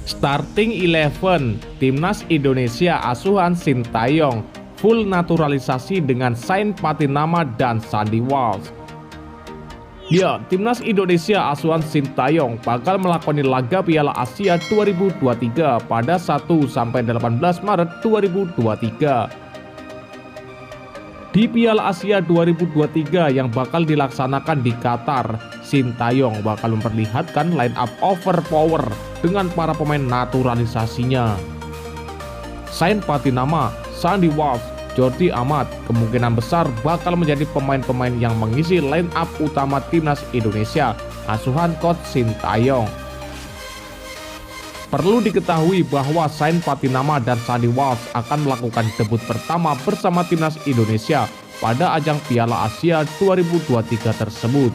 Starting 11 Timnas Indonesia asuhan Sintayong full naturalisasi dengan Sain Patinama dan Sandy Walsh. Ya, Timnas Indonesia asuhan Sintayong bakal melakoni laga Piala Asia 2023 pada 1-18 Maret 2023. Di Piala Asia 2023 yang bakal dilaksanakan di Qatar, Sintayong bakal memperlihatkan line up overpower dengan para pemain naturalisasinya. Sain Patinama, Sandy Walsh, Jordi Amat kemungkinan besar bakal menjadi pemain-pemain yang mengisi line up utama Timnas Indonesia asuhan coach Sintayong. Perlu diketahui bahwa Sain Patinama dan Sandy Walsh akan melakukan debut pertama bersama Timnas Indonesia pada ajang Piala Asia 2023 tersebut.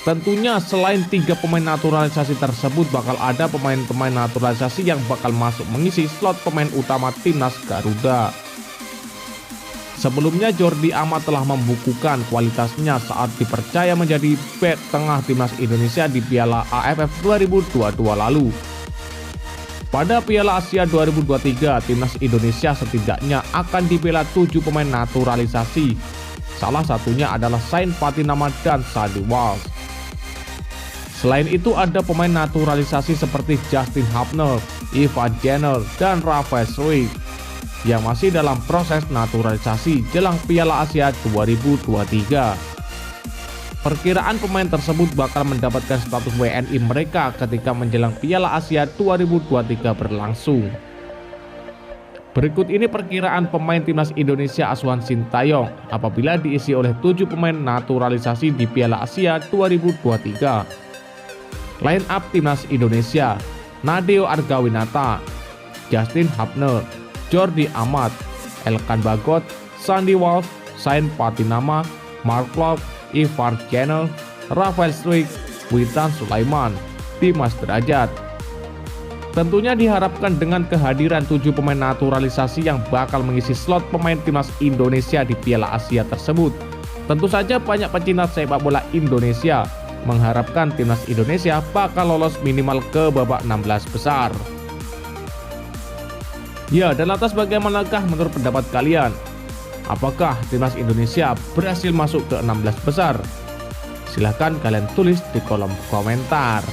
Tentunya selain 3 pemain naturalisasi tersebut bakal ada pemain-pemain naturalisasi yang bakal masuk mengisi slot pemain utama Timnas Garuda. Sebelumnya Jordi Amat telah membukukan kualitasnya saat dipercaya menjadi bek tengah Timnas Indonesia di Piala AFF 2022 lalu. Pada Piala Asia 2023, Timnas Indonesia setidaknya akan dibela 7 pemain naturalisasi. Salah satunya adalah Sain Patinama dan Sandy Walsh. Selain itu ada pemain naturalisasi seperti Justin Hubner, Ivan Jenner, dan Rafael Struijk yang masih dalam proses naturalisasi jelang Piala Asia 2023. Perkiraan pemain tersebut bakal mendapatkan status WNI mereka ketika menjelang Piala Asia 2023 berlangsung. Berikut ini perkiraan pemain Timnas Indonesia asuhan Sintayong apabila diisi oleh 7 pemain naturalisasi di Piala Asia 2023. Line up Timnas Indonesia: Nadeo Argawinata, Justin Hubner, Jordi Amat, Elkan Bagot, Sandy Walsh, Sain Patinama, Mark Klok, Ivan Jenner, Rafael Struijk, Witan Sulaiman, Dimas Derajat. Tentunya diharapkan dengan kehadiran 7 pemain naturalisasi yang bakal mengisi slot pemain Timnas Indonesia di Piala Asia tersebut. Tentu saja banyak pecinta sepak bola Indonesia mengharapkan Timnas Indonesia bakal lolos minimal ke babak 16 besar. Ya, dan lantas bagaimanakah menurut pendapat kalian? Apakah Timnas Indonesia berhasil masuk ke 16 besar? Silahkan kalian tulis di kolom komentar.